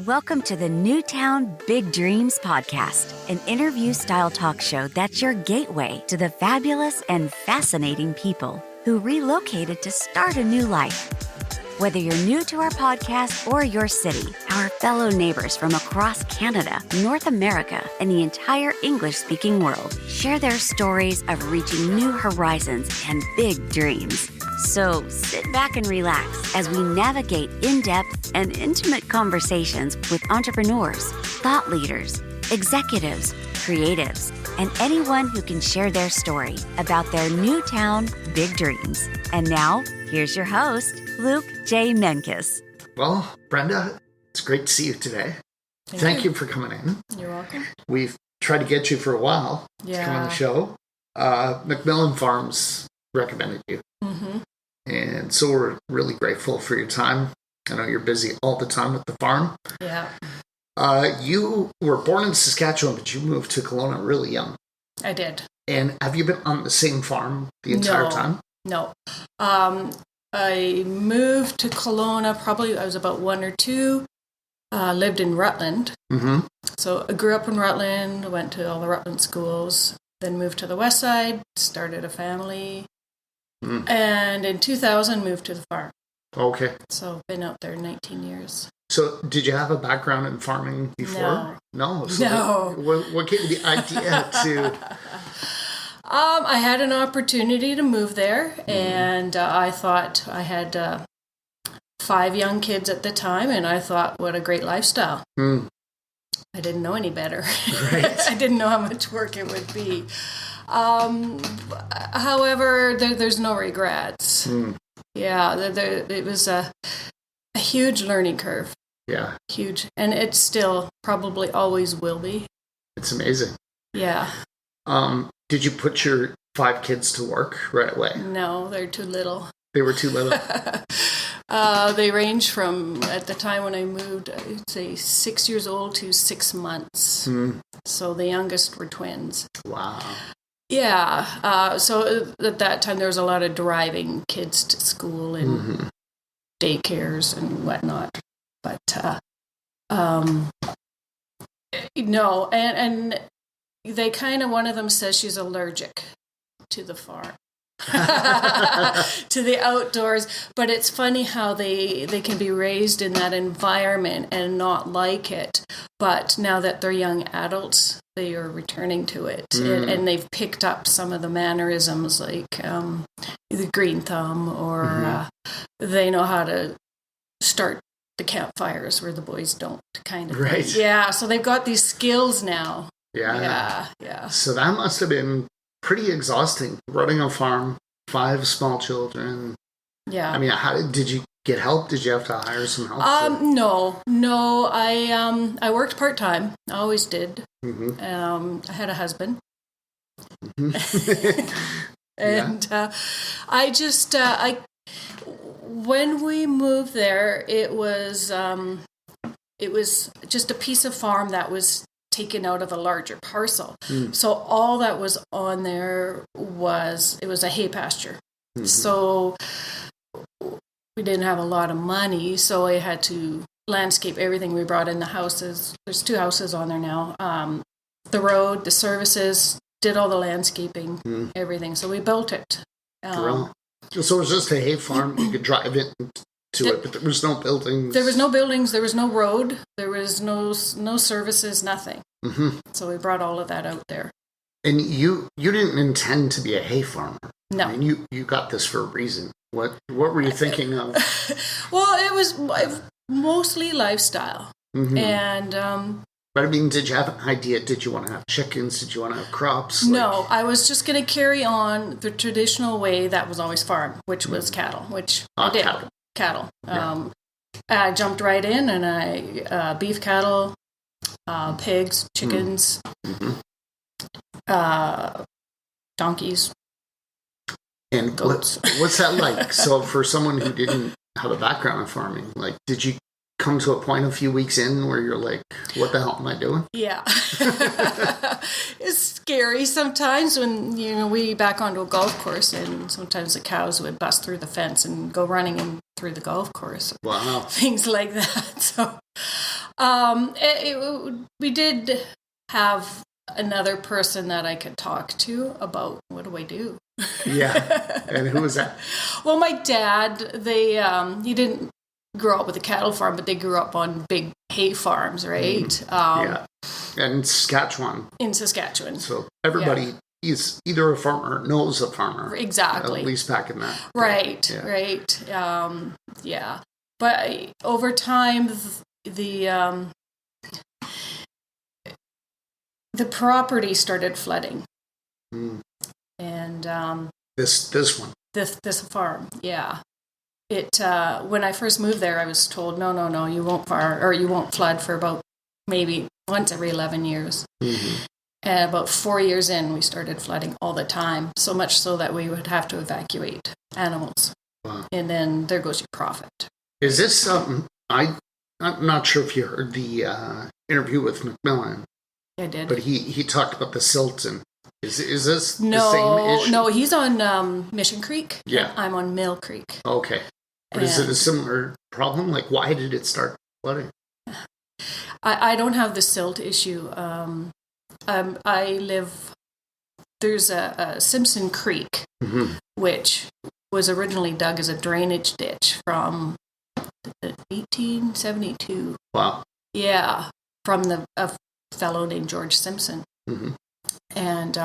Welcome to the Newtown Big Dreams podcast, an interview-style talk show that's your gateway to the fabulous and fascinating people who relocated to start a new life. Whether you're new to our podcast or your city, our fellow neighbors from across Canada, North America, and the entire English-speaking world share their stories of reaching new horizons and big dreams. So sit back and relax as we navigate in-depth and intimate conversations with entrepreneurs, thought leaders, executives, creatives, and anyone who can share their story about their Newtown big dreams. And now, here's your host, Luke J. Menkes. Well, Brenda, it's great to see you today. Thank you for coming in. You're welcome. We've tried to get you for a while to come on the show. Macmillan Farms recommended you. Mm-hmm. And so we're really grateful for your time. I know you're busy all the time with the farm. Yeah. You were born in Saskatchewan, but you moved to Kelowna really young. I did. And have you been on the same farm the entire time? No. I moved to Kelowna, probably I was about 1 or 2. Lived in Rutland. Mm-hmm. So I grew up in Rutland, went to all the Rutland schools, then moved to the west side, started a family. And in 2000, moved to the farm. Okay. So been out there 19 years. So did you have a background in farming before? No. So no. What gave you the idea to... I had an opportunity to move there, and I thought I had 5 young kids at the time, and I thought, what a great lifestyle. I didn't know any better. Right. I didn't know how much work it would be. However, there's no regrets. Yeah, it was a huge learning curve. Yeah. Huge. And it still probably always will be. It's amazing. Yeah. Did you put your 5 kids to work right away? No, they're too little. They were too little? They range from, at the time when I moved, I'd say 6 years old to 6 months. So the youngest were twins. Wow. Yeah. So at that time, there was a lot of driving kids to school and daycares and whatnot. But, no. And they kind of, one of them says she's allergic to the farm. To the outdoors, but it's funny how they can be raised in that environment and not like it, but now that they're young adults, they are returning to it, and they've picked up some of the mannerisms, like the green thumb, or they know how to start the campfires where the boys don't, kind of right thing. Yeah, so they've got these skills now. Yeah. Yeah. So that must have been pretty exhausting, running a farm, 5 small children. Yeah. I mean, did you get help? Did you have to hire some help? No. I worked part-time. I always did. I had a husband. And I just, when we moved there, it was just a piece of farm that was taken out of a larger parcel. So all that was on there was a hay pasture. So we didn't have a lot of money, so I had to landscape everything. We brought in the houses. There's 2 houses on there now. The road, the services, did all the landscaping, everything. So we built it. So it was just a hay farm. You could drive it to it, but there was no buildings. There was no buildings. There was no road. There was no services. Nothing. So we brought all of that out there. And you didn't intend to be a hay farmer. No. I mean, you got this for a reason. What were you thinking of? Well, it was mostly lifestyle, and. But I mean, did you have an idea? Did you want to have chickens? Did you want to have crops? No, I was just going to carry on the traditional way that was always farmed, which was cattle, which I did. Cattle. Yeah. I jumped right in, and I beef cattle, pigs, chickens, donkeys, and goats. What's that like? So for someone who didn't have a background in farming, like, did you come to a point a few weeks in where you're like, what the hell am I doing? Yeah. It's scary sometimes when, we back onto a golf course, and sometimes the cows would bust through the fence and go running in through the golf course. Wow. Things like that. So We did have another person that I could talk to about what do I do. Yeah, and who was that? Well, my dad, he didn't grow up with a cattle farm, but they grew up on big hay farms, right? Yeah, and in Saskatchewan. So everybody is either a farmer or knows a farmer. Exactly. At least back in that. Right, right. But over time, the property started flooding. And this one. This farm, yeah. It when I first moved there, I was told, no, you won't flood for about maybe once every 11 years. Mm-hmm. And about 4 years in, we started flooding all the time, so much so that we would have to evacuate animals. Wow. And then there goes your profit. Is this something? I'm not sure if you heard the interview with McMillan. I did. But he talked about the silt and is this the same issue? No, he's on Mission Creek. Yeah. I'm on Mill Creek. Okay. But is it a similar problem? Like, why did it start flooding? I don't have the silt issue. There's a Simpson Creek, mm-hmm. which was originally dug as a drainage ditch from 1872. Wow. Yeah, from a fellow named George Simpson. Mm-hmm. And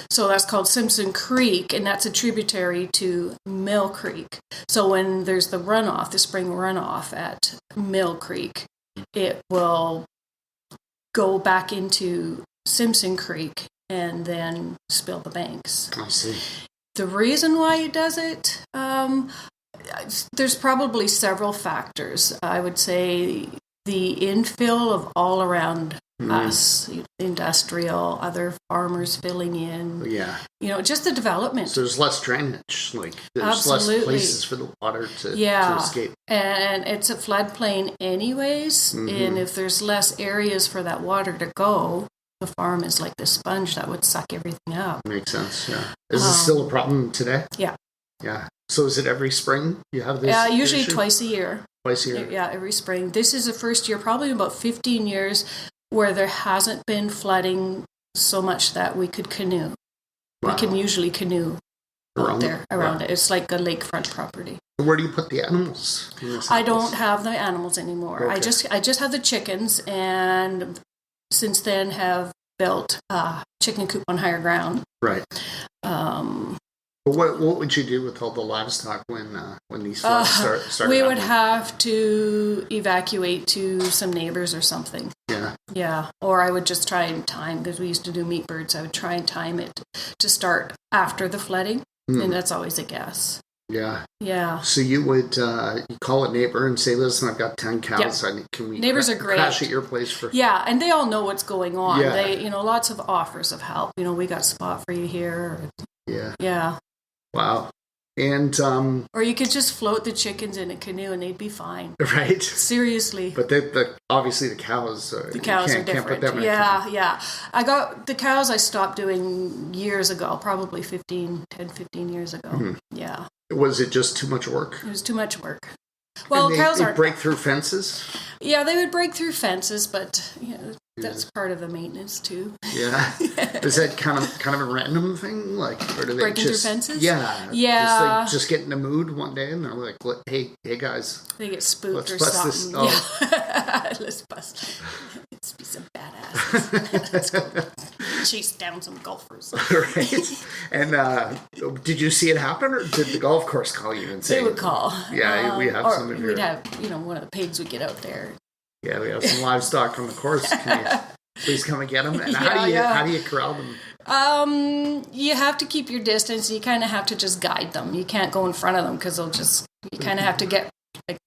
so that's called Simpson Creek, and that's a tributary to Mill Creek. So when there's the spring runoff at Mill Creek, it will go back into Simpson Creek and then spill the banks. I see. The reason why it does it, there's probably several factors. I would say the infill of all around us, industrial, other farmers filling in. Yeah. Just the development. So there's less drainage. Like there's less places for the water to escape. And it's a floodplain anyways. Mm-hmm. And if there's less areas for that water to go, the farm is like the sponge that would suck everything up. Makes sense, yeah. Is this still a problem today? Yeah. Yeah. So is it every spring you have this usually issue? Twice a year. Twice a year? Yeah, every spring. This is the first year, probably about 15 years, where there hasn't been flooding so much that we could canoe. Wow. We can usually canoe around it. It's like a lakefront property. Where do you put the animals? I don't have the animals anymore. Okay. I just have the chickens, and since then have built a chicken coop on higher ground. Right. But what would you do with all the livestock when these floods start? We would have to evacuate to some neighbors or something. Yeah. Yeah. Or I would just try and time, because we used to do meat birds, I would try and time it to start after the flooding. And that's always a guess. Yeah. Yeah. So you would you call a neighbor and say, "Listen, I've got 10 cows. Yep. Can we neighbors are great. Crash at your place for?" Yeah, and they all know what's going on. Yeah. They, lots of offers of help. We got a spot for you here. Yeah. Yeah. Wow. And or you could just float the chickens in a canoe and they'd be fine. Right. Seriously. But obviously the cows. The cows are different. Can't put them yeah. I got the cows. I stopped doing years ago, probably 10, 15 years ago. Mm-hmm. Yeah. Was it just too much work? It was too much work. Well, cows aren't. Break through fences? Yeah, they would break through fences, but that's part of the maintenance too. Yeah. Is that kind of a random thing? Like, or do they breaking through fences? Yeah. Yeah. Just get in the mood one day and they're like, "Hey guys, they get spooked or something." This. Oh. Yeah. Let's bust. Let's be some badasses. Let's go chase down some golfers. Right. And did you see it happen, or did the golf course call you and say? They would call. Yeah, we have some of your. We'd have one of the pigs would get out there. Yeah, we have some livestock on the course. Can you please come and get them? And how do you corral them? You have to keep your distance. You kind of have to just guide them. You can't go in front of them because you kind of have to get like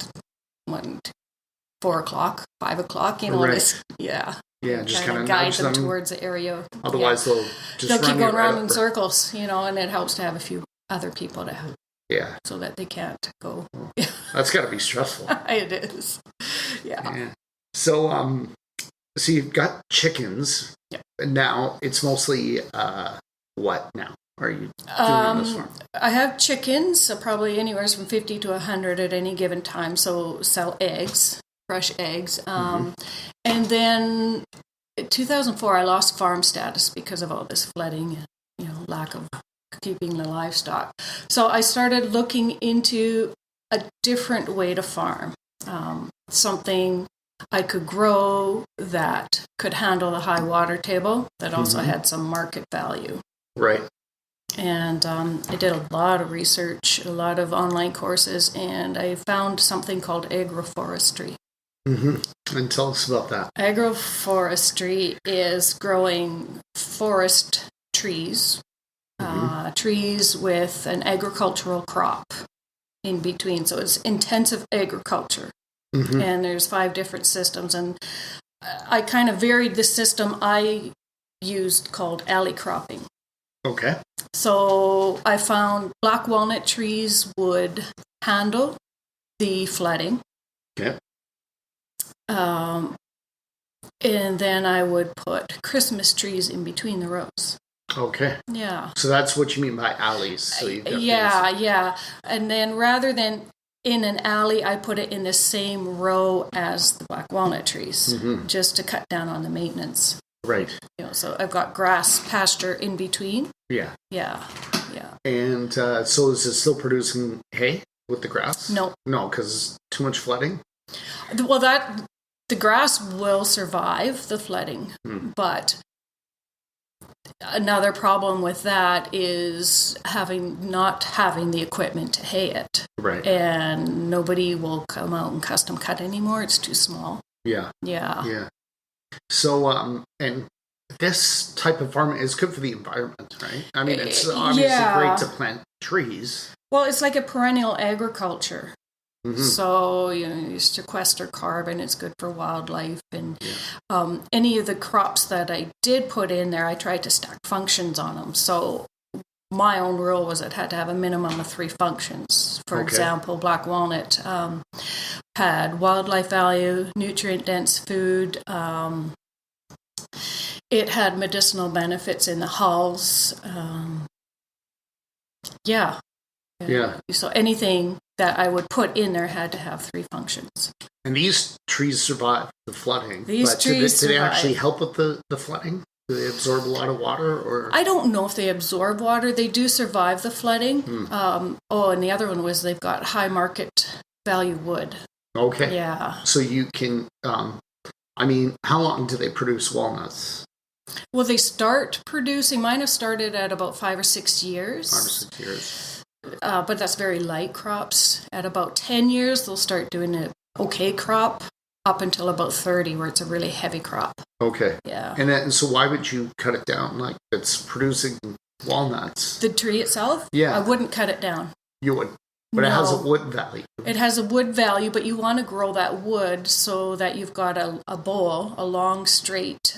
4 o'clock, 5 o'clock. Right. Yeah. Yeah, just kind of guide them towards the area. Otherwise, they'll keep going around in circles, and it helps to have a few other people to help. Yeah. So that they can't go. That's got to be stressful. It is. Yeah. So, so you've got chickens. Yeah. And now it's mostly what now? Are you doing on this farm? I have chickens, so probably anywhere from 50 to 100 at any given time. So sell eggs fresh eggs. And then in 2004, I lost farm status because of all this flooding and, lack of keeping the livestock. So I started looking into a different way to farm, something I could grow that could handle the high water table that also had some market value. Right. And I did a lot of research, a lot of online courses, and I found something called agroforestry. And tell us about that. Agroforestry is growing forest trees, trees with an agricultural crop in between. So it's intensive agriculture. And there's 5 different systems. And I kind of varied the system I used called alley cropping. Okay. So I found black walnut trees would handle the flooding. Okay. And then I would put Christmas trees in between the rows. Okay. Yeah. So that's what you mean by alleys. So you've got yeah. And then rather than in an alley, I put it in the same row as the black walnut trees, just to cut down on the maintenance. Right. So I've got grass pasture in between. Yeah. Yeah. And so is it still producing hay with the grass? No. No, because too much flooding? Well, the grass will survive the flooding, but another problem with that is not having the equipment to hay it. Right. And nobody will come out and custom cut anymore. It's too small. Yeah. Yeah. So, and this type of farming is good for the environment, right? I mean, it's obviously great to plant trees. Well, it's like a perennial agriculture. So, you sequester carbon, it's good for wildlife. And any of the crops that I did put in there, I tried to stack functions on them. So my own rule was it had to have a minimum of 3 functions. For example, black walnut had wildlife value, nutrient-dense food. It had medicinal benefits in the hulls. So anything that I would put in there had to have 3 functions. And these trees survive the flooding. Did they actually help with the flooding? Do they absorb a lot of water? Or I don't know if they absorb water. They do survive the flooding. And the other one was they've got high market value wood. Okay. Yeah. So you can, how long do they produce walnuts? Well, they start producing, mine have started at about 5 or 6 years. 5 or 6 years. But that's very light crops. At about 10 years, they'll start doing an okay crop up until about 30, where it's a really heavy crop. Okay. Yeah. And so why would you cut it down? Like, it's producing walnuts. The tree itself? Yeah. I wouldn't cut it down. You would. But it has a wood value. It has a wood value, but you want to grow that wood so that you've got a bowl, a long, straight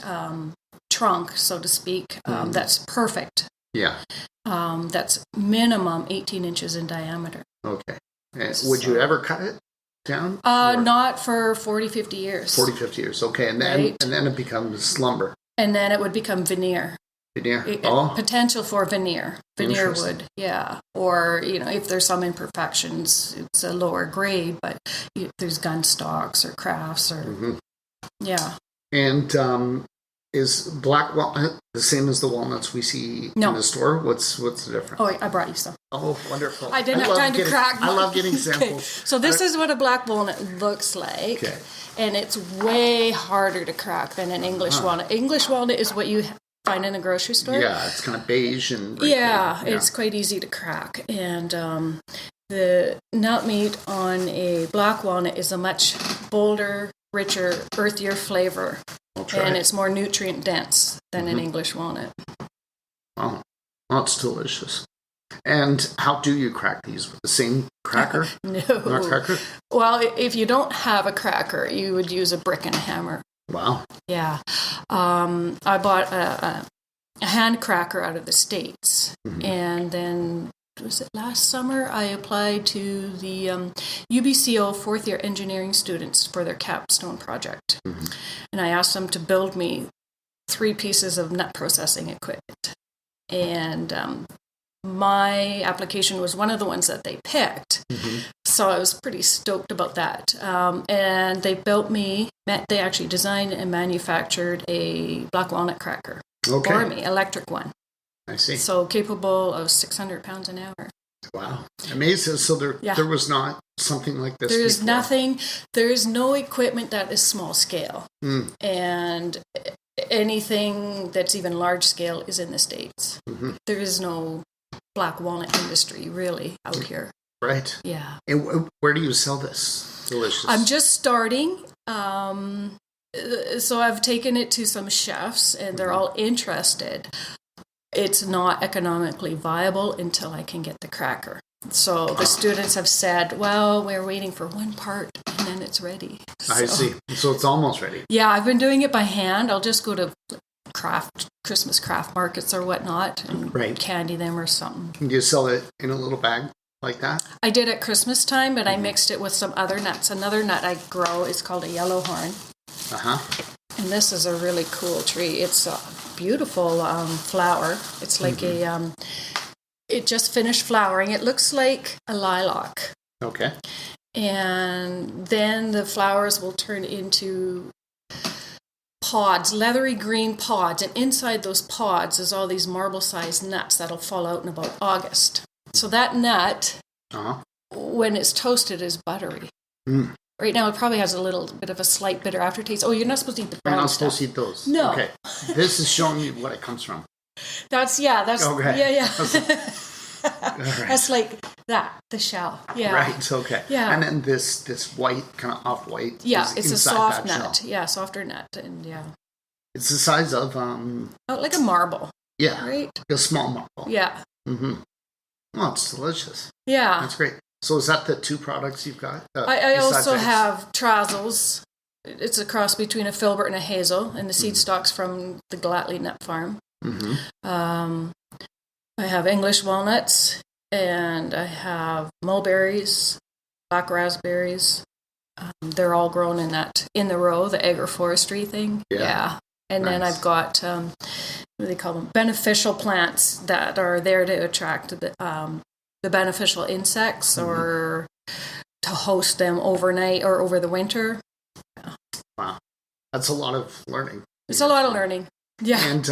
trunk, so to speak, that's perfect. Yeah. That's minimum 18 inches in diameter. Okay. And would you ever cut it down? Not for 40, 50 years. 40, 50 years. Okay. And then it becomes lumber. And then it would become veneer. Potential for veneer wood, yeah. Or, if there's some imperfections, it's a lower grade, but there's gun stocks or crafts or, yeah. And is black walnut the same as the walnuts we see in the store? What's the difference? Oh, I brought you some. Oh, wonderful. I didn't have time to crack. I love getting samples. Okay. So this is what a black walnut looks like. Okay. And it's way harder to crack than an English walnut. English walnut is what you find in a grocery store. Yeah, it's kind of beige and it's quite easy to crack. And the nut meat on a black walnut is a much bolder, richer, earthier flavor. And it's more nutrient dense than an English walnut. Oh, that's delicious. And how do you crack these? With the same cracker? No. Not cracker? Well, if you don't have a cracker, you would use a brick and a hammer. Wow. Yeah. I bought a hand cracker out of the States. And then, was it last summer, I applied to the UBCO fourth year engineering students for their capstone project. And I asked them to build me 3 pieces of nut processing equipment. And my application was one of the ones that they picked. So I was pretty stoked about that. And they actually designed and manufactured a black walnut cracker for me, electric one. I see. So capable of 600 pounds an hour. Wow. Amazing. So there was not something like this There's before. nothing. There's no equipment that is small scale. And anything that's even large scale is in the States. There is no black walnut industry really out here. Right. Yeah. And where do you sell this? Delicious. I'm just starting. So I've taken it to some chefs and they're all interested. It's not economically viable until I can get the cracker. So the students have said, well, we're waiting for one part and then it's ready. I see. So it's almost ready. Yeah, I've been doing it by hand. I'll just go to Christmas craft markets or whatnot and candy them or something. Do you sell it in a little bag like that? I did at Christmas time, but I mixed it with some other nuts. Another nut I grow is called a yellow horn. And this is a really cool tree. It's a beautiful flower. It's like it just finished flowering. It looks like a lilac. Okay. And then the flowers will turn into pods, leathery green pods. And inside those pods is all these marble-sized nuts that'll fall out in about August. So that nut, when it's toasted, is buttery. Right now, it probably has a little bit of a slight bitter aftertaste. Oh, you're not supposed to eat the brown You're not stuff. supposed to eat those? No. Okay. This is showing me what it comes from. That's okay. Yeah. Right. That's like that, the shell. Yeah. Right, okay. Yeah. And then this white, kind of off-white. Yeah, is it's a inside soft that nut. shell. Yeah, softer nut. And yeah. It's the size of... like a marble. Yeah. Right? A small marble. Yeah. Oh, it's delicious. Yeah. That's great. So is that the two products you've got? I also have trazels. It's a cross between a filbert and a hazel, and the seed stalks from the Gallatley Nut Farm. I have English walnuts, and I have mulberries, black raspberries. They're all grown in the row, the agroforestry thing. Yeah. And then I've got, what do they call them? Beneficial plants that are there to attract the beneficial insects or to host them overnight or over the winter. Wow. That's a lot of learning. It's a lot of learning. Yeah. And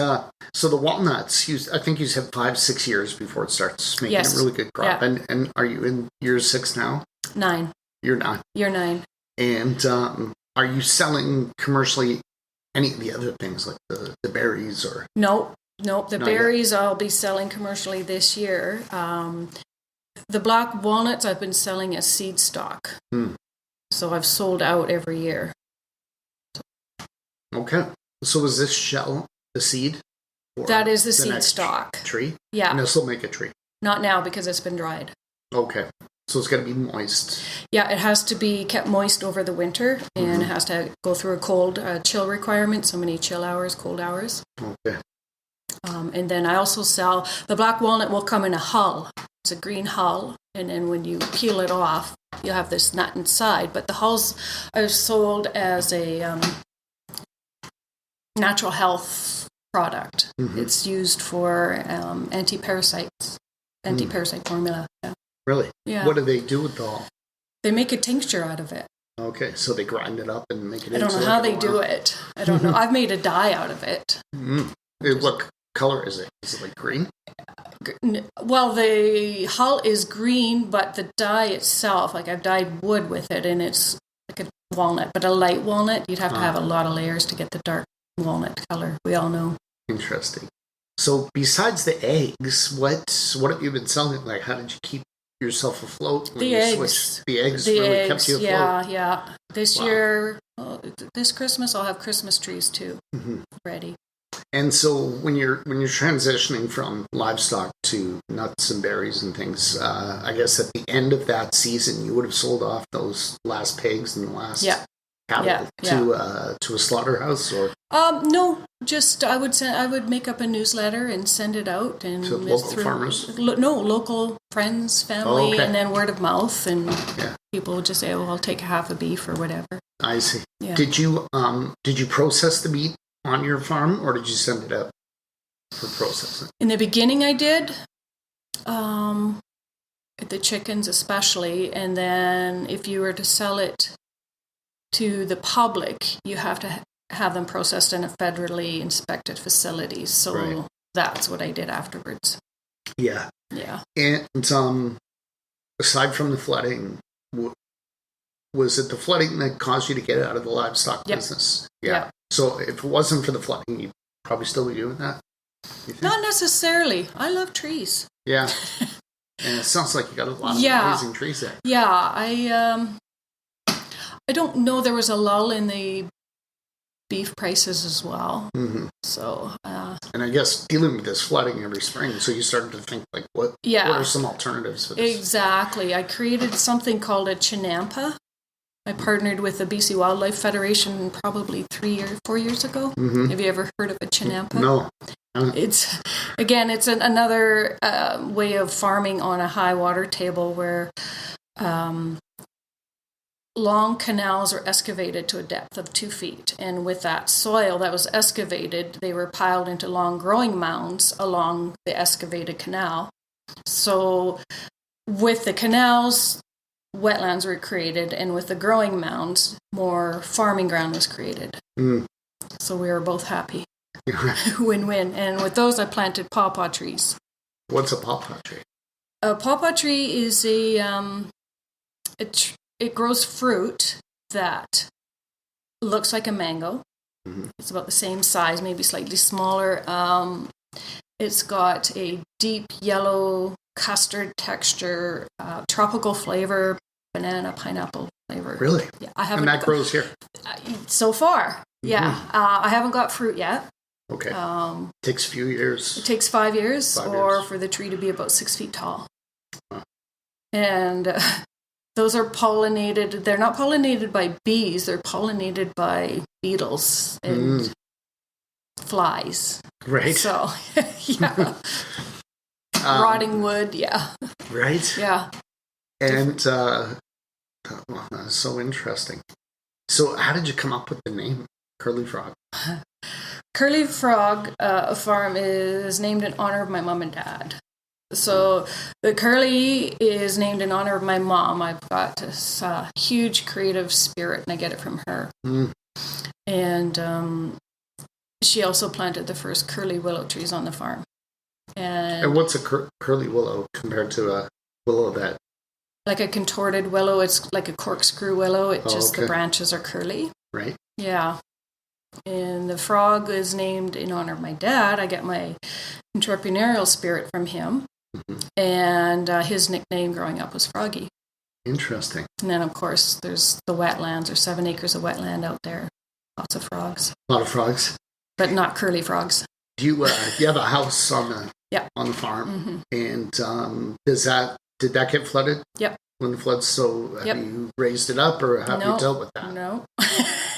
so the walnuts, I think you said 5-6 years before it starts making a really good crop. Yeah. And are you in year 6 now? 9. You're 9. Year 9. And are you selling commercially any of the other things like the berries or? Nope. The berries I'll be selling commercially this year. The black walnuts I've been selling as seed stock. So I've sold out every year. Okay. So is this shell the seed? That is the seed stock. Tree? Yeah. And this will make a tree? Not now because it's been dried. Okay. So it's got to be moist. Yeah, it has to be kept moist over the winter and it has to go through a cold chill requirement, so many chill hours, cold hours. Okay. And then I also sell, the black walnut will come in a hull. It's a green hull, and then when you peel it off, you have this nut inside. But the hulls are sold as a natural health product. It's used for anti-parasites, anti-parasite formula. Yeah. Really? Yeah. What do they do with the hull? They make a tincture out of it. Okay, so they grind it up and make it. I don't know how they do it. I don't know. I've made a dye out of it. What color is it? Is it like green? Well, the hull is green, but the dye itself, like I've dyed wood with it, and it's like a walnut, but a light walnut. You'd have to have a lot of layers to get the dark walnut color. We all know. Interesting. So besides the eggs, what have you been selling? Like, how did you keep yourself afloat when you switched? The eggs really kept you afloat? Yeah. This year, this Christmas, I'll have Christmas trees too ready. And so when you're transitioning from livestock to nuts and berries and things, I guess at the end of that season, you would have sold off those last pigs and the last cattle to a slaughterhouse, or no, just I would make up a newsletter and send it out and to local farmers. Local friends, family, and then word of mouth, and people would just say, "Oh, I'll take half a beef or whatever." I see. Yeah. Did you process the meat on your farm, or did you send it out for processing? In the beginning, I did. the chickens especially. And then if you were to sell it to the public, you have to have them processed in a federally inspected facility. So that's what I did afterwards. Yeah. Yeah. And aside from the flooding, was it the flooding that caused you to get out of the livestock business? Yeah. Yep. So if it wasn't for the flooding, you'd probably still be doing that? Not necessarily. I love trees. Yeah. And it sounds like you got a lot of amazing trees there. Yeah. I don't know. There was a lull in the beef prices as well. Mm-hmm. So. And I guess dealing with this flooding every spring, so you started to think, like, what are some alternatives for this? Exactly. I created something called a chinampa. I partnered with the BC Wildlife Federation probably 4 years ago. Mm-hmm. Have you ever heard of a chinampa? No. It's another way of farming on a high water table where long canals are excavated to a depth of 2 feet. And with that soil that was excavated, they were piled into long growing mounds along the excavated canal. So with the canals, wetlands were created, and with the growing mounds, more farming ground was created. Mm. So we were both happy. Win-win. And with those, I planted pawpaw trees. What's a pawpaw tree? A pawpaw tree is it grows fruit that looks like a mango. Mm-hmm. It's about the same size, maybe slightly smaller. It's got a deep yellow custard texture, tropical flavor, banana, pineapple flavor. Really? Yeah, and that grows here? So far, yeah. Mm-hmm. I haven't got fruit yet. Okay. Takes a few years. It takes 5 years, for the tree to be about 6 feet tall. Huh. And those are pollinated. They're not pollinated by bees. They're pollinated by beetles and flies. Right. So, yeah. Rotting wood, yeah. Right? Yeah. And that's so interesting. So how did you come up with the name Curly Frog? Curly Frog Farm is named in honor of my mom and dad. So the Curly is named in honor of my mom. I've got this huge creative spirit, and I get it from her. Mm. And she also planted the first curly willow trees on the farm. And what's a curly willow compared to a willow that? Like a contorted willow, it's like a corkscrew willow. The branches are curly. Right. Yeah. And the frog is named in honor of my dad. I get my entrepreneurial spirit from him. Mm-hmm. And his nickname growing up was Froggy. Interesting. And then, of course, there's the wetlands. There's 7 acres of wetland out there. Lots of frogs. A lot of frogs. But not curly frogs. You have a house on the farm. Mm-hmm. And did that get flooded? Yep. When the floods, so have you raised it up, or have you dealt with that? No.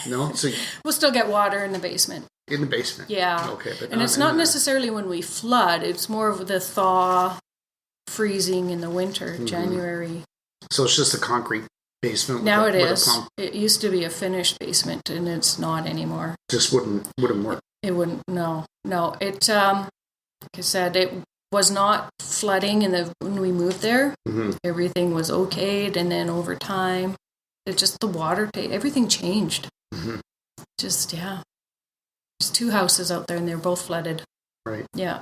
No? So we'll still get water in the basement. In the basement? Yeah. Okay. But and it's not necessarily when we flood. It's more of the thaw, freezing in the winter, mm-hmm. January. So it's just a concrete basement? Now it is. It used to be a finished basement, and it's not anymore. Just wouldn't work? It wouldn't, no. It, like I said, it was not flooding when we moved there. Mm-hmm. Everything was okayed, and then over time, the water, everything changed. Mm-hmm. There's 2 houses out there, and they're both flooded. Right. Yeah.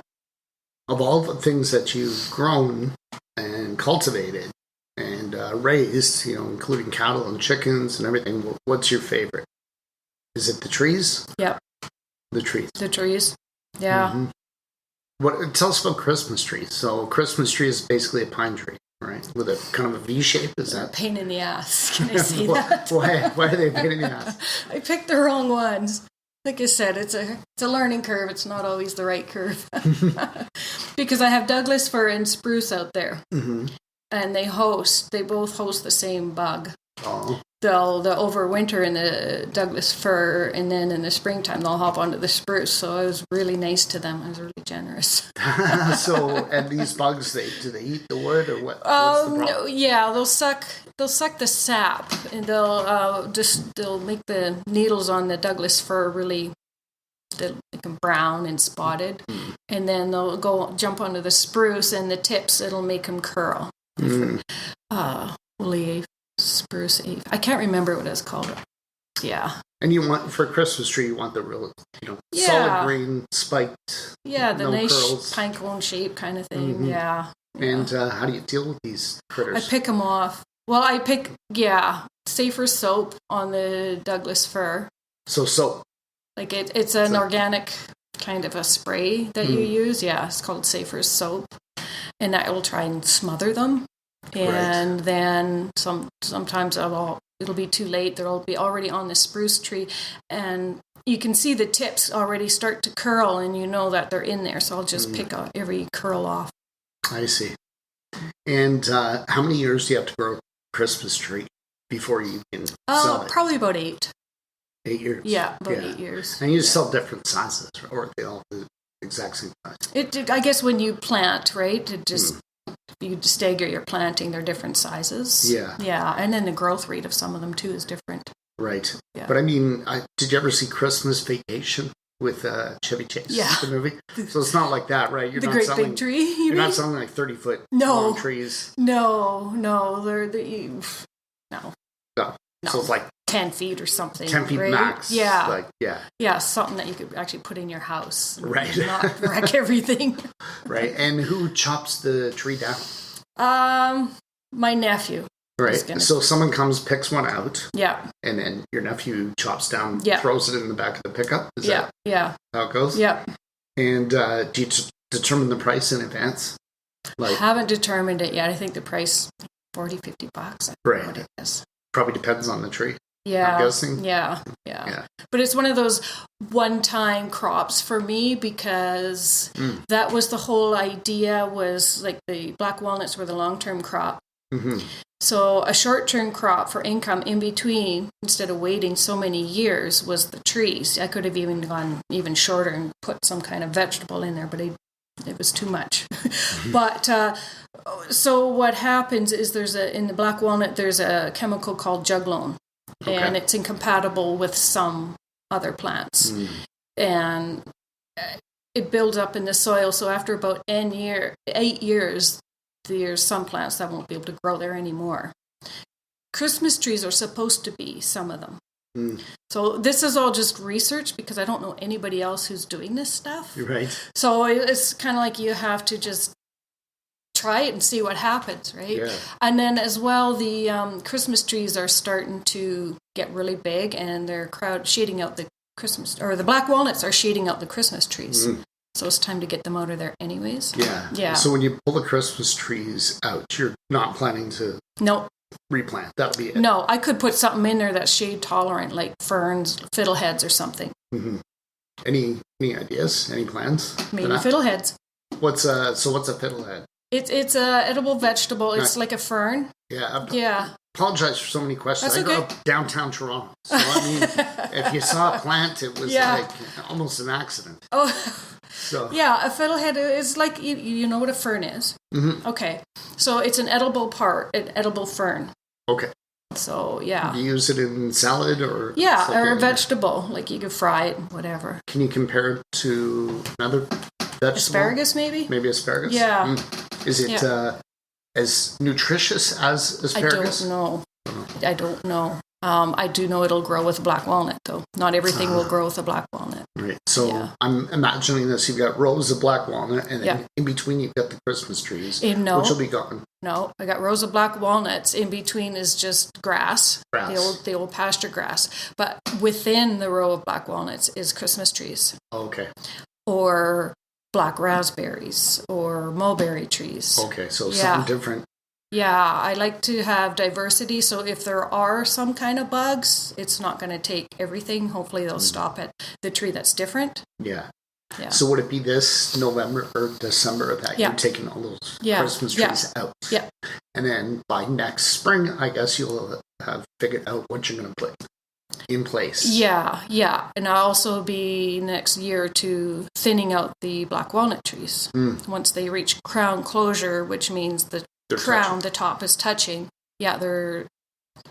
Of all the things that you've grown and cultivated and raised, including cattle and chickens and everything, what's your favorite? Is it the trees? Yep. The trees. The trees. Yeah. Mm-hmm. Tell us about Christmas trees. So Christmas tree is basically a pine tree, right? With a kind of a V shape. Is that a pain in the ass? Can I say that? Why are they a pain in the ass? I picked the wrong ones. Like I said, it's a learning curve. It's not always the right curve. Because I have Douglas fir and spruce out there. Mm-hmm. And they both host the same bug. Oh. They'll overwinter in the Douglas fir, and then in the springtime they'll hop onto the spruce. So I was really nice to them. I was really generous. And these bugs, do they eat the wood, or what? No, yeah, they'll suck the sap, and they'll make the needles on the Douglas fir really, they'll make them brown and spotted, and then they'll jump onto the spruce, and the tips, it'll make them curl. Woolly spruce. I can't remember what it's called. Yeah. And you want, for a Christmas tree, you want the real, solid green, spiked, the nice curls. pine cone shape kind of thing. Yeah. And how do you deal with these critters? I pick them off. Well, I pick, safer soap on the Douglas fir. So soap. Like it's an organic kind of a spray that you use. Yeah, it's called Safer soap. And that will try and smother them. And then sometimes it'll be too late. They'll be already on the spruce tree. And you can see the tips already start to curl, and you know that they're in there. So I'll just pick every curl off. I see. And how many years do you have to grow a Christmas tree before you can sell it? Probably about 8. 8 years? Yeah, about 8 years. And you sell different sizes, or are they all the exact same size? I guess when you plant, right, it just... You stagger your planting, they're different sizes. Yeah. Yeah, and then the growth rate of some of them, too, is different. Right. Yeah. But I mean, did you ever see Christmas Vacation with Chevy Chase? Yeah. The movie? So it's not like that, right? You're the not great selling, big tree, You're not selling like 30-foot long trees. No. No. So it's like 10 feet or something. 10 feet right? max. Yeah. Yeah, something that you could actually put in your house. Right. Not wreck everything. Right. And who chops the tree down? My nephew. Right. So someone comes, picks one out. Yeah. And then your nephew chops down, throws it in the back of the pickup. Is that how it goes? Yeah. And do you determine the price in advance? I haven't determined it yet. I think the price $40-50. Right. What it is. Probably depends on the tree. Yeah. I'm guessing. Yeah. But it's one of those one-time crops for me because that was the whole idea, was like the black walnuts were the long-term crop. Mm-hmm. So a short-term crop for income in between, instead of waiting so many years, was the trees. I could have even gone even shorter and put some kind of vegetable in there, but it was too much. But so what happens is in the black walnut, there's a chemical called juglone, and it's incompatible with some other plants. And it builds up in the soil. So after about 8 years, there's some plants that won't be able to grow there anymore. Christmas trees are supposed to be, some of them. So this is all just research because I don't know anybody else who's doing this stuff. Right. So it's kind of like you have to just try it and see what happens, right? Yeah. And then as well, the Christmas trees are starting to get really big, and they're shading out the the black walnuts are shading out the Christmas trees. So it's time to get them out of there anyways. Yeah. So when you pull the Christmas trees out, you're not planning to replant. That'll be it. No, I could put something in there that's shade tolerant, like ferns, fiddleheads or something. Mm-hmm. Any ideas? Any plans? Maybe fiddleheads. What's a fiddlehead? It's a edible vegetable. It's like a fern. Yeah. Apologize for so many questions. That's I grew up downtown Toronto. So I mean, if you saw a plant, it was like almost an accident. Oh. So. Yeah, a fiddlehead is like, you know what a fern is? Mm-hmm. Okay. So it's an edible fern. Okay. So, yeah. Do you use it in salad or? Yeah, or a vegetable. Like you could fry it, whatever. Can you compare it to another vegetable? Asparagus, maybe? Maybe asparagus? Yeah. Is it as nutritious as asparagus? I don't know. I do know it'll grow with black walnut, though. Not everything will grow with a black walnut. Right. So I'm imagining this. You've got rows of black walnut, and then in between you've got the Christmas trees, which will be gone. No, I got rows of black walnuts. In between is just grass. The old pasture grass. But within the row of black walnuts is Christmas trees. Okay. Or black raspberries or mulberry trees. Okay, so something different. Yeah, I like to have diversity, so if there are some kind of bugs, it's not going to take everything. Hopefully they'll stop at the tree that's different. Yeah. So would it be this November or December that you're taking all those Christmas trees out? Yeah. And then by next spring, I guess you'll have figured out what you're going to put in place. Yeah. And I'll also be next year or two thinning out the black walnut trees. Once they reach crown closure, which means the crown, the top is touching. Yeah, they're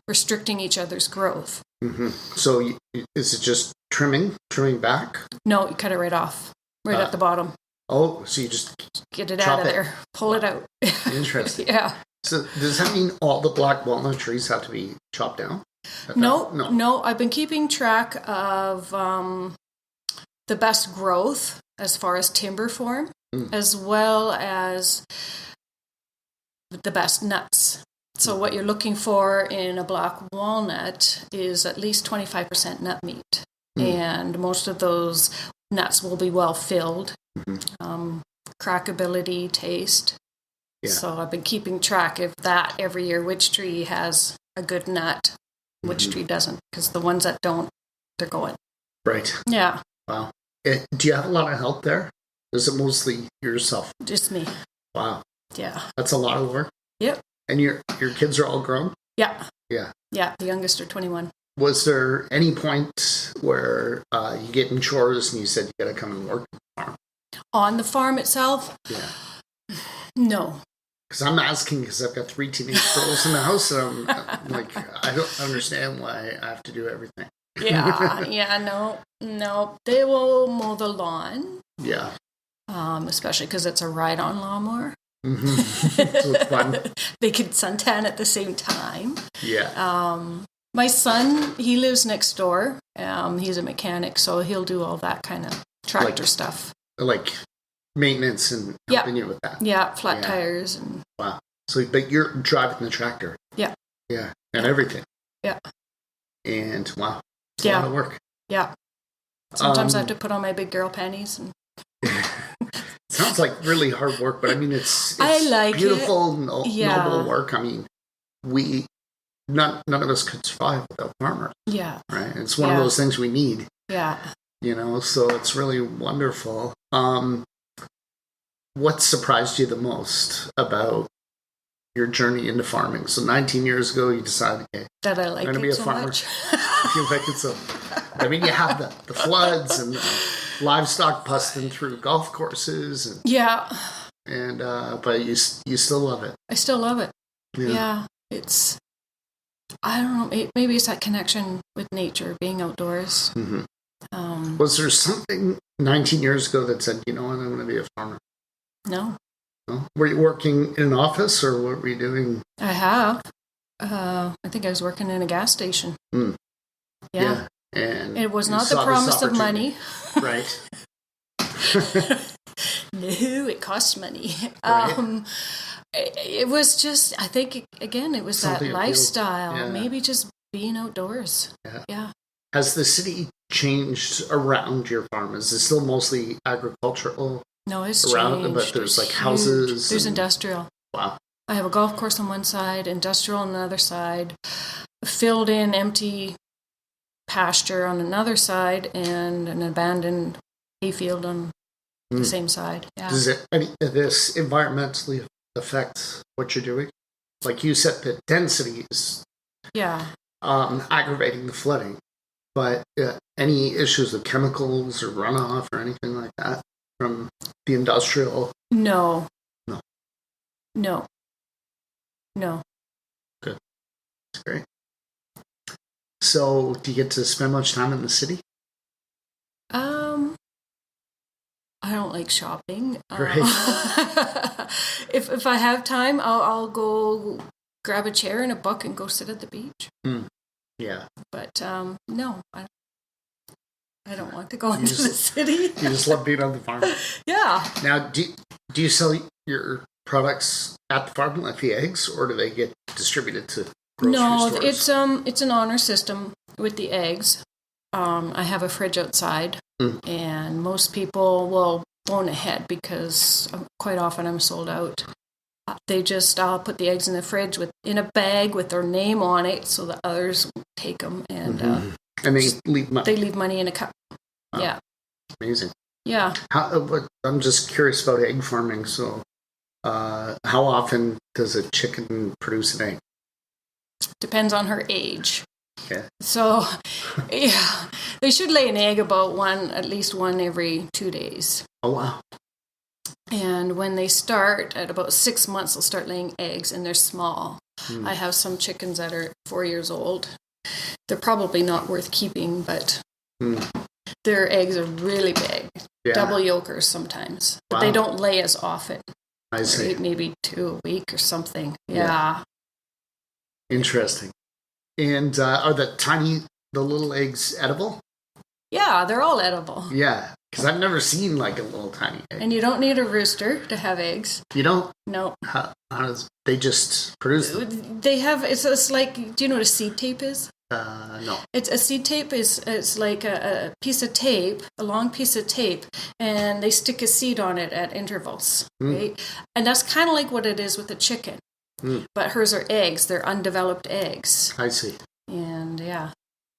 restricting each other's growth. Mm-hmm. So is it just trimming back? No, you cut it right off, at the bottom. Oh, so you just get it out of there, pull it out. Interesting. So does that mean all the black walnut trees have to be chopped down? No. I've been keeping track of the best growth as far as timber form, as well as the best nuts. So what you're looking for in a black walnut is at least 25% nut meat. And most of those nuts will be well filled, crackability, taste. Yeah. So I've been keeping track of that every year, which tree has a good nut, which tree doesn't, because the ones that don't, they're going. Right. Yeah. Wow. Do you have a lot of help there? Is it mostly yourself? Just me. Wow. Yeah. That's a lot of work. Yep. And your kids are all grown? Yeah. Yeah. Yeah, the youngest are 21. Was there any point where you get in chores and you said you got to come and work on the farm? On the farm itself? Yeah. No. Because I'm asking because I've got 3 teenage girls in the house, and I'm like, I don't understand why I have to do everything. No. They will mow the lawn. Yeah. Especially because it's a ride-on lawnmower. So it's fun. They could suntan at the same time. Yeah. My son, he lives next door. He's a mechanic, so he'll do all that kind of tractor stuff. Like maintenance and helping you with that. Yeah, flat tires. And wow. So, but you're driving the tractor. Yeah. Yeah, and everything. Yeah. And wow, it's a lot of work. Yeah. Sometimes I have to put on my big girl panties. And sounds like really hard work, but I mean, it's I like beautiful, noble work. I mean, none of us could survive without farmers. Yeah. Right? It's one of those things we need. Yeah. So it's really wonderful. What surprised you the most about your journey into farming? So 19 years ago, you decided, okay, that I like I'm going to be a so farmer. Much. You like it so. I mean, you have the floods and the livestock busting through golf courses. And, but you still love it. I still love it. Yeah. It's, I don't know, maybe it's that connection with nature, being outdoors. Was there something 19 years ago that said, you know what, I'm going to be a farmer? No. Were you working in an office, or what were you doing? I have. I think I was working in a gas station. Yeah. And it was not the promise of money. Right. No, it cost money. Right. It was just, I think, again, it was something that lifestyle. Yeah. Maybe just being outdoors. Yeah. Has the city changed around your farm? Is it still mostly agricultural? No, it's around changed. But there's like houses. There's industrial. Wow. I have a golf course on one side, industrial on the other side, filled in empty pasture on another side, and an abandoned hayfield on the same side. Yeah. Does this environmentally affect what you're doing? Like you said, the density is aggravating the flooding, but any issues with chemicals or runoff or anything like that from the industrial? No. Good. That's great. So, do you get to spend much time in the city? I don't like shopping. Right. If I have time, I'll go grab a chair and a book and go sit at the beach. Yeah. But no, I don't want to go into the city. You just love being on the farm. Yeah. Now, do you sell your products at the farm, like the eggs, or do they get distributed to grocery stores? No, it's an honor system with the eggs. I have a fridge outside, and most people will phone ahead because quite often I'm sold out. I'll put the eggs in the fridge in a bag with their name on it, so that others will take them, and they leave money. They leave money in a cup. Wow. Yeah, amazing. Yeah. I'm just curious about egg farming. So, how often does a chicken produce an egg? Depends on her age. Okay. So, yeah, they should lay an egg at least one every 2 days. Oh, wow. And when they start, at about 6 months, they'll start laying eggs, and they're small. I have some chickens that are 4 years old. They're probably not worth keeping, but their eggs are really big. Yeah. Double yolkers sometimes. But they don't lay as often. I see. Maybe 2 a week or something. Yeah. Interesting. And are the little eggs edible? Yeah, they're all edible. Yeah, because I've never seen like a little tiny egg. And you don't need a rooster to have eggs. You don't? No. How does they just produce them? They have, it's like, do you know what a seed tape is? No. It's a seed tape it's like a piece of tape, a long piece of tape, and they stick a seed on it at intervals, right? And that's kind of like what it is with a chicken. But hers are eggs. They're undeveloped eggs. I see. And yeah.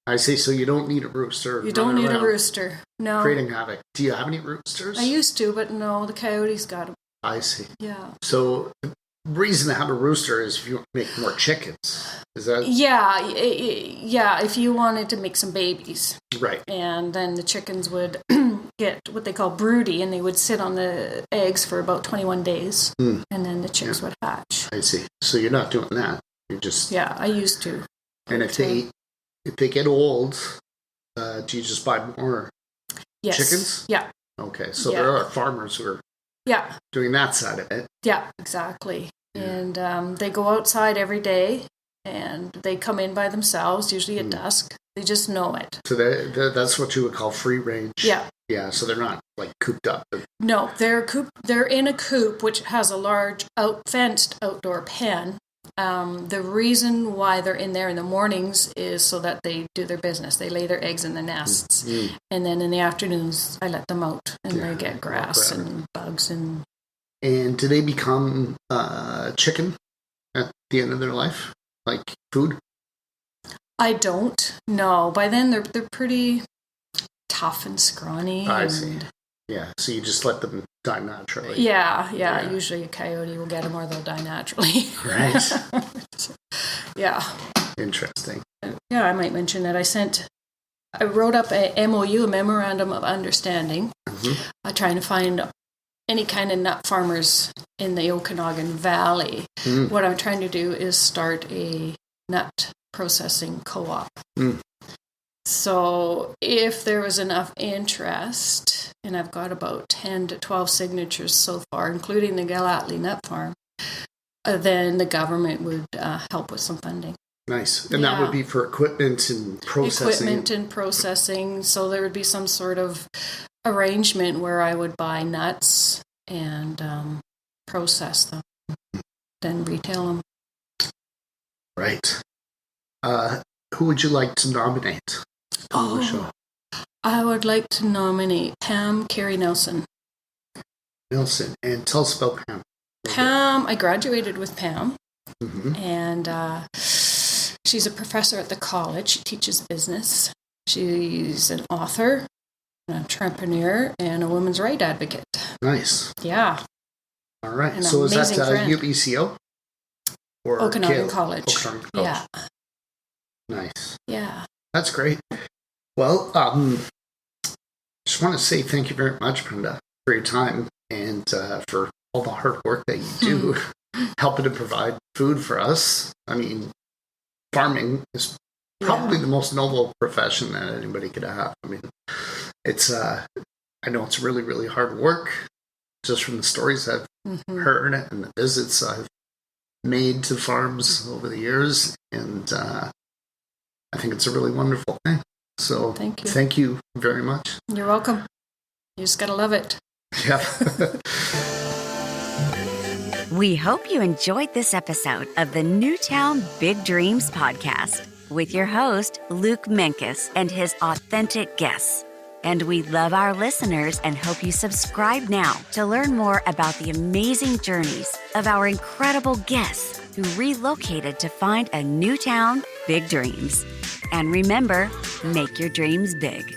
I see. So you don't need a rooster. You don't need a rooster. No. Creating havoc. Do you have any roosters? I used to, but no, the coyotes got them. I see. Yeah. So the reason to have a rooster is if you want to make more chickens. Is that? Yeah. If you wanted to make some babies. Right. And then the chickens would get what they call broody, and they would sit on the eggs for about 21 days, and then the chicks would hatch. I see. So you're not doing that. You're just... Yeah, I used to. And if they get old, do you just buy more chickens? Yeah. Okay, so there are farmers who are doing that side of it. Yeah, exactly. Yeah. And they go outside every day, and they come in by themselves, usually at dusk. They just know it. So that's what you would call free range? Yeah. Yeah, so they're not like cooped up. No, they're in a coop, which has a large fenced outdoor pen. The reason why they're in there in the mornings is so that they do their business. They lay their eggs in the nests. And then in the afternoons, I let them out, and they get grass and bugs. And do they become chicken at the end of their life? Like food? I don't. No. By then, they're pretty tough and scrawny. I see. Yeah, so you just let them die naturally. Yeah. Usually a coyote will get them, or they'll die naturally. Right. Yeah. Interesting. Yeah, I might mention that I wrote up a MOU, a Memorandum of Understanding, trying to find any kind of nut farmers in the Okanagan Valley. What I'm trying to do is start a nut processing co-op. So if there was enough interest, and I've got about 10 to 12 signatures so far, including the Galatli Nut Farm, then the government would help with some funding. Nice. And that would be for equipment and processing? Equipment and processing. So there would be some sort of arrangement where I would buy nuts and process them, then retail them. Right. Who would you like to nominate? I would like to nominate Pam Carey Nelson. And tell us about Pam. Pam, I graduated with Pam, and she's a professor at the college. She teaches business. She's an author, an entrepreneur, and a women's rights advocate. Nice. Yeah. All right. So is that UBCO? Or Okanagan College. Okanagan College. Yeah. Nice. Yeah. That's great. Well, just want to say thank you very much, Brenda, for your time and for all the hard work that you do helping to provide food for us. I mean, farming is probably the most noble profession that anybody could have. I mean, it's, I know it's really, really hard work just from the stories I've heard and the visits I've made to farms over the years. And I think it's a really wonderful thing. So thank you very much. You're welcome. You just got to love it. Yeah. We hope you enjoyed this episode of the Newtown Big Dreams podcast with your host, Luke Menkes, and his authentic guests. And we love our listeners and hope you subscribe now to learn more about the amazing journeys of our incredible guests who relocated to find a new town, big dreams. And remember, make your dreams big.